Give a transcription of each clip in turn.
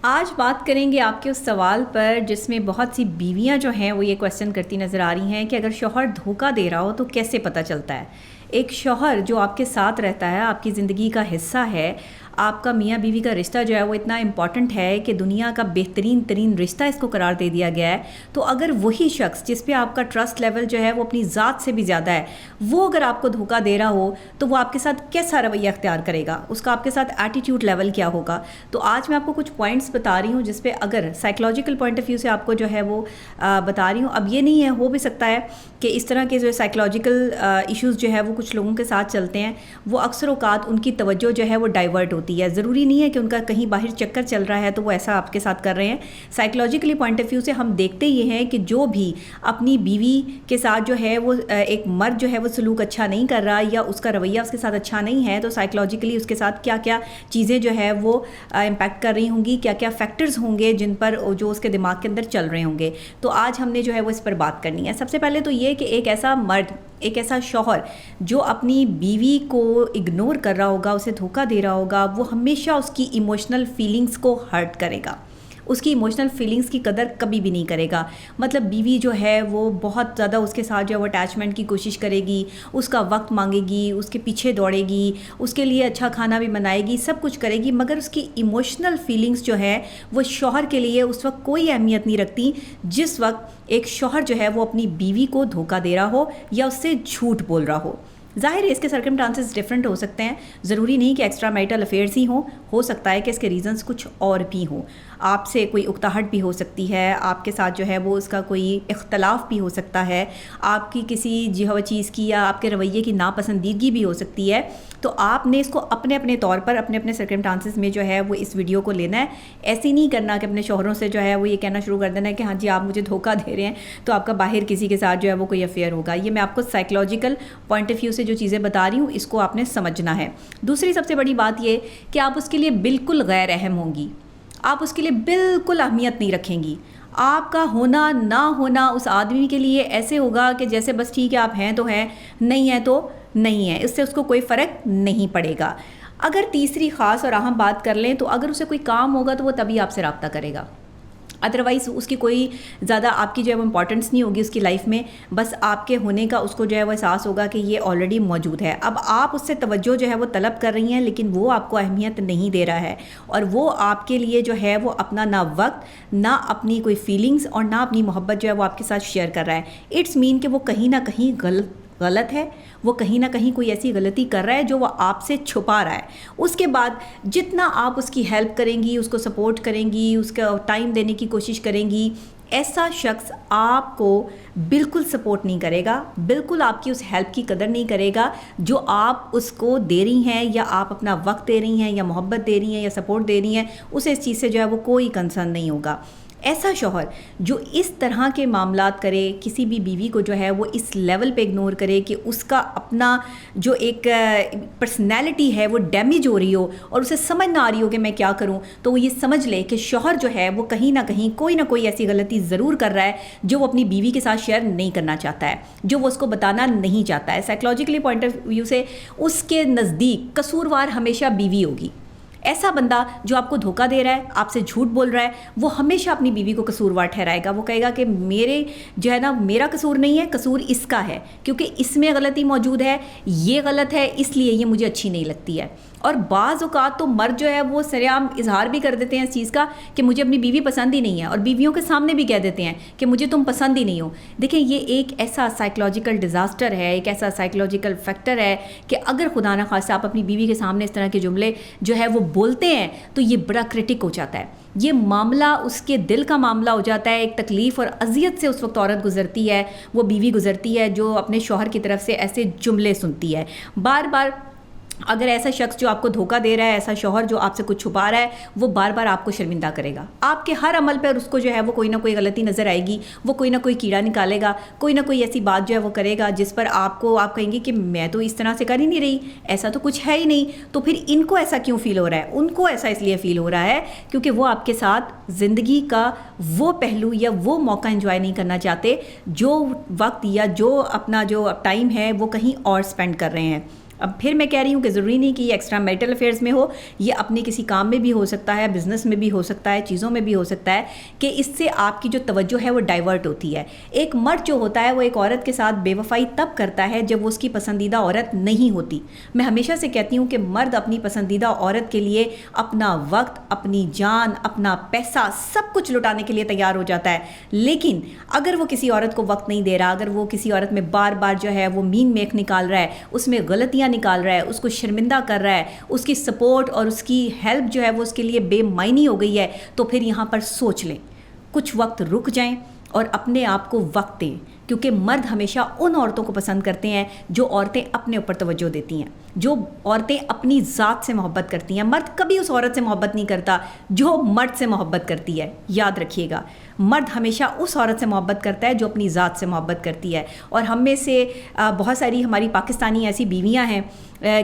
آج بات کریں گے آپ کے اس سوال پر جس میں بہت سی بیویاں جو ہیں وہ یہ کویسچن کرتی نظر آ رہی ہیں کہ اگر شوہر دھوکہ دے رہا ہو تو کیسے پتہ چلتا ہے۔ ایک شوہر جو آپ کے ساتھ رہتا ہے، آپ کی زندگی کا حصہ ہے، آپ کا میاں بیوی کا رشتہ جو ہے وہ اتنا امپورٹنٹ ہے کہ دنیا کا بہترین ترین رشتہ اس کو قرار دے دیا گیا ہے، تو اگر وہی شخص جس پہ آپ کا ٹرسٹ لیول جو ہے وہ اپنی ذات سے بھی زیادہ ہے، وہ اگر آپ کو دھوکہ دے رہا ہو تو وہ آپ کے ساتھ کیسا رویہ اختیار کرے گا، اس کا آپ کے ساتھ ایٹیٹیوڈ لیول کیا ہوگا۔ تو آج میں آپ کو کچھ پوائنٹس بتا رہی ہوں جس پہ اگر سائیکلوجیکل پوائنٹ آف ویو سے آپ کو جو ہے وہ بتا رہی ہوں۔ اب یہ نہیں ہے، ہو بھی سکتا ہے کہ اس طرح کے جو سائیکلوجیکل ایشوز جو ہے وہ کچھ لوگوں کے ساتھ چلتے ہیں، وہ اکثر اوقات ان کی توجہ جو ہے وہ ڈائیورٹ ہوتی ہے۔ ضروری نہیں ہے کہ ان کا کہیں باہر چکر چل رہا ہے تو وہ ایسا آپ کے ساتھ کر رہے ہیں۔ سائیکلوجیکلی پوائنٹ آف ویو سے ہم دیکھتے یہ ہیں کہ جو بھی اپنی بیوی کے ساتھ جو ہے وہ ایک مرد جو ہے وہ سلوک اچھا نہیں کر رہا یا اس کا رویہ اس کے ساتھ اچھا نہیں ہے، تو سائیکلوجیکلی اس کے ساتھ کیا کیا چیزیں جو ہے وہ امپیکٹ کر رہی ہوں گی، کیا کیا فیکٹرز ہوں گے جن پر جو اس کے دماغ کے اندر چل رہے ہوں گے۔ تو آج ہم نے جو ہے وہ اس پر بات کرنی ہے۔ سب سے پہلے تو یہ کہ ایک ایسا مرد، ایک ایسا شوہر جو اپنی بیوی کو اگنور کر رہا ہوگا، اسے دھوکہ دے رہا ہوگا، وہ ہمیشہ اس کی ایموشنل فیلنگز کو ہرٹ کرے گا، اس کی ایموشنل فیلنگز کی قدر کبھی بھی نہیں کرے گا۔ مطلب بیوی جو ہے وہ بہت زیادہ اس کے ساتھ جو ہے وہ اٹیچمنٹ کی کوشش کرے گی، اس کا وقت مانگے گی، اس کے پیچھے دوڑے گی، اس کے لیے اچھا کھانا بھی بنائے گی، سب کچھ کرے گی، مگر اس کی ایموشنل فیلنگز جو ہے وہ شوہر کے لیے اس وقت کوئی اہمیت نہیں رکھتی، جس وقت ایک شوہر جو ہے وہ اپنی بیوی کو دھوکہ دے رہا ہو یا اس سے جھوٹ بول رہا ہو۔ ظاہر ہے اس کے سرکمٹانسز ڈفرینٹ ہو سکتے ہیں، ضروری نہیں کہ ایکسٹرا میرٹل افیئرز ہی ہوں، ہو سکتا ہے کہ اس کے ریزنز کچھ اور بھی ہوں۔ آپ سے کوئی اکتاہٹ بھی ہو سکتی ہے، آپ کے ساتھ جو ہے وہ اس کا کوئی اختلاف بھی ہو سکتا ہے، آپ کی کسی جو چیز کی یا آپ کے رویے کی ناپسندیدگی بھی ہو سکتی ہے۔ تو آپ نے اس کو اپنے اپنے طور پر اپنے اپنے سرکمٹانسز میں جو ہے وہ اس ویڈیو کو لینا ہے۔ ایسے نہیں کرنا کہ اپنے شوہروں سے جو ہے وہ یہ کہنا شروع کر دینا ہے کہ ہاں جی آپ مجھے دھوکہ دے رہے ہیں تو آپ کا باہر کسی کے ساتھ جو ہے وہ کوئی افیئر ہوگا۔ یہ میں آپ کو سائیکلوجیکل پوائنٹ آف ویو سے جو چیزیں بتا رہی ہوں اس کو آپ نے سمجھنا ہے۔ دوسری سب سے بڑی بات یہ کہ آپ اس کے لیے بالکل غیر اہم ہوں گی، آپ اس کے لیے بالکل اہمیت نہیں رکھیں گی۔ آپ کا ہونا نہ ہونا اس آدمی کے لیے ایسے ہوگا کہ جیسے بس ٹھیک ہے آپ ہیں تو ہیں، نہیں ہیں تو نہیں ہے، اس سے اس کو کوئی فرق نہیں پڑے گا۔ اگر تیسری خاص اور اہم بات کر لیں تو اگر اسے کوئی کام ہوگا تو وہ تبھی آپ سے رابطہ کرے گا، ادروائز اس کی کوئی زیادہ آپ کی جو ہے وہ امپورٹنس نہیں ہوگی اس کی لائف میں، بس آپ کے ہونے کا اس کو جو ہے وہ احساس ہوگا کہ یہ آلریڈی موجود ہے۔ اب آپ اس سے توجہ جو ہے وہ طلب کر رہی ہیں لیکن وہ آپ کو اہمیت نہیں دے رہا ہے، اور وہ آپ کے لیے جو ہے وہ اپنا نہ وقت، نہ اپنی کوئی فیلنگز اور نہ اپنی محبت جو ہے وہ آپ کے ساتھ شیئر کر رہا ہے۔ اٹس مین کہ وہ کہیں نہ کہیں غلط ہے، وہ کہیں نہ کہیں کوئی ایسی غلطی کر رہا ہے جو وہ آپ سے چھپا رہا ہے۔ اس کے بعد جتنا آپ اس کی ہیلپ کریں گی، اس کو سپورٹ کریں گی، اس کا ٹائم دینے کی کوشش کریں گی، ایسا شخص آپ کو بالکل سپورٹ نہیں کرے گا، بالکل آپ کی اس ہیلپ کی قدر نہیں کرے گا جو آپ اس کو دے رہی ہیں، یا آپ اپنا وقت دے رہی ہیں، یا محبت دے رہی ہیں، یا سپورٹ دے رہی ہیں، اسے اس چیز سے جو ہے وہ کوئی کنسرن نہیں ہوگا۔ ایسا شوہر جو اس طرح کے معاملات کرے، کسی بھی بیوی کو جو ہے وہ اس لیول پہ اگنور کرے کہ اس کا اپنا جو ایک پرسنالٹی ہے وہ ڈیمیج ہو رہی ہو اور اسے سمجھ نہ آ رہی ہو کہ میں کیا کروں، تو وہ یہ سمجھ لے کہ شوہر جو ہے وہ کہیں نہ کہیں کوئی نہ کوئی ایسی غلطی ضرور کر رہا ہے جو وہ اپنی بیوی کے ساتھ شیئر نہیں کرنا چاہتا ہے، جو وہ اس کو بتانا نہیں چاہتا ہے۔ سائیکلوجیکلی پوائنٹ آف ویو سے اس کے نزدیک قصوروار ہمیشہ بیوی ہوگی۔ ایسا بندہ جو آپ کو دھوکہ دے رہا ہے، آپ سے جھوٹ بول رہا ہے، وہ ہمیشہ اپنی بیوی کو قصوروار ٹھہرائے گا۔ وہ کہے گا کہ میرے جو ہے نا میرا قصور نہیں ہے، قصور اس کا ہے، کیونکہ اس میں غلطی موجود ہے، یہ غلط ہے، اس لیے یہ مجھے اچھی نہیں لگتی ہے۔ اور بعض اوقات تو مرد جو ہے وہ سرعام اظہار بھی کر دیتے ہیں اس چیز کا کہ مجھے اپنی بیوی پسند ہی نہیں ہے، اور بیویوں کے سامنے بھی کہہ دیتے ہیں کہ مجھے تم پسند ہی نہیں ہو۔ دیکھیں یہ ایک ایسا سائیکلوجیکل ڈیزاسٹر ہے، ایک ایسا سائیکلوجیکل فیکٹر ہے کہ اگر خدا نہ خواستہ آپ اپنی بیوی کے سامنے اس طرح کے جملے جو ہے وہ بولتے ہیں تو یہ بڑا کرٹک ہو جاتا ہے، یہ معاملہ اس کے دل کا معاملہ ہو جاتا ہے۔ ایک تکلیف اور اذیت سے اس وقت عورت گزرتی ہے، وہ بیوی گزرتی ہے جو اپنے شوہر کی طرف سے ایسے جملے سنتی ہے بار بار۔ اگر ایسا شخص جو آپ کو دھوکہ دے رہا ہے، ایسا شوہر جو آپ سے کچھ چھپا رہا ہے، وہ بار بار آپ کو شرمندہ کرے گا، آپ کے ہر عمل پر اس کو جو ہے وہ کوئی نہ کوئی غلطی نظر آئے گی، وہ کوئی نہ کوئی کیڑا نکالے گا، کوئی نہ کوئی ایسی بات جو ہے وہ کرے گا جس پر آپ کہیں گے کہ میں تو اس طرح سے کر ہی نہیں رہی، ایسا تو کچھ ہے ہی نہیں۔ تو پھر ان کو ایسا کیوں فیل ہو رہا ہے؟ ان کو ایسا اس لیے فیل ہو رہا ہے کیونکہ وہ آپ کے ساتھ زندگی کا وہ پہلو یا وہ موقع انجوائے نہیں کرنا چاہتے، جو وقت یا جو اپنا جو ٹائم ہے وہ کہیں اور سپینڈ کر رہے ہیں۔ اب پھر میں کہہ رہی ہوں کہ ضروری نہیں کہ یہ ایکسٹرا میریٹل افیئرز میں ہو، یہ اپنے کسی کام میں بھی ہو سکتا ہے، بزنس میں بھی ہو سکتا ہے، چیزوں میں بھی ہو سکتا ہے کہ اس سے آپ کی جو توجہ ہے وہ ڈائیورٹ ہوتی ہے۔ ایک مرد جو ہوتا ہے وہ ایک عورت کے ساتھ بے وفائی تب کرتا ہے جب وہ اس کی پسندیدہ عورت نہیں ہوتی۔ میں ہمیشہ سے کہتی ہوں کہ مرد اپنی پسندیدہ عورت کے لیے اپنا وقت، اپنی جان، اپنا پیسہ سب کچھ لٹانے کے لیے تیار ہو جاتا ہے، لیکن اگر وہ کسی عورت کو وقت نہیں دے رہا، اگر وہ کسی عورت میں بار بار جو ہے وہ مین میک نکال رہا ہے، اس میں غلطیاں نکال رہا ہے، اس کو شرمندہ کر رہا ہے، اس کی سپورٹ اور اس کی ہیلپ جو ہے وہ اس کے لیے بے معنی ہو گئی ہے، تو پھر یہاں پر سوچ لیں، کچھ وقت رک جائیں اور اپنے آپ کو وقت دیں، کیونکہ مرد ہمیشہ ان عورتوں کو پسند کرتے ہیں جو عورتیں اپنے اوپر توجہ دیتی ہیں، جو عورتیں اپنی ذات سے محبت کرتی ہیں۔ مرد کبھی اس عورت سے محبت نہیں کرتا جو مرد سے محبت کرتی ہے، یاد رکھیے گا، مرد ہمیشہ اس عورت سے محبت کرتا ہے جو اپنی ذات سے محبت کرتی ہے۔ اور ہم میں سے بہت ساری ہماری پاکستانی ایسی بیویاں ہیں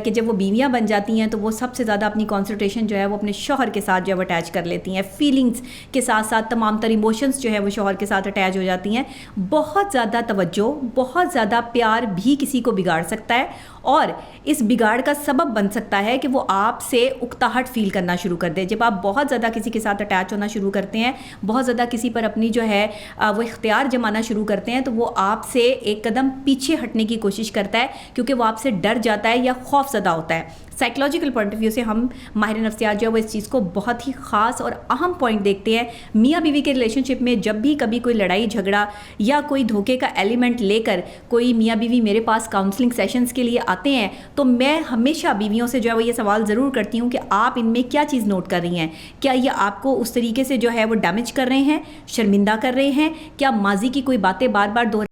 کہ جب وہ بیویاں بن جاتی ہیں تو وہ سب سے زیادہ اپنی کانسنٹریشن جو ہے وہ اپنے شوہر کے ساتھ جو ہے وہ اٹیچ کر لیتی ہیں، فیلنگز کے ساتھ ساتھ تمام تر ایموشنز جو ہے وہ شوہر کے ساتھ اٹیچ ہو جاتی ہیں۔ بہت زیادہ توجہ، بہت زیادہ پیار بھی کسی کو بگاڑ سکتا ہے، اور اس بگاڑ کا سبب بن سکتا ہے کہ وہ آپ سے اکتاہٹ فیل کرنا شروع کر دے۔ جب آپ بہت زیادہ کسی کے ساتھ اٹیچ ہونا شروع کرتے ہیں، بہت زیادہ کسی پر اپنی جو ہے وہ اختیار جمانا شروع کرتے ہیں، تو وہ آپ سے ایک قدم پیچھے ہٹنے کی کوشش کرتا ہے، کیونکہ وہ آپ سے ڈر جاتا ہے یا خوف زدہ ہوتا ہے۔ سائیکلوجیکل پوائنٹ آف ویو سے ہم ماہر نفسیات جو ہے وہ اس چیز کو بہت ہی خاص اور اہم پوائنٹ دیکھتے ہیں۔ میاں بیوی کے ریلیشن شپ میں جب بھی کبھی کوئی لڑائی جھگڑا یا کوئی دھوکے کا ایلیمنٹ لے کر کوئی میاں بیوی میرے پاس کاؤنسلنگ سیشنز کے لیے آتے ہیں، تو میں ہمیشہ بیویوں سے جو ہے وہ یہ سوال ضرور کرتی ہوں کہ آپ ان میں کیا چیز نوٹ کر رہی ہیں؟ کیا یہ آپ کو اس طریقے سے جو ہے وہ ڈیمیج کر رہے ہیں، شرمندہ کر رہے ہیں؟ کیا ماضی کی کوئی باتیں بار بار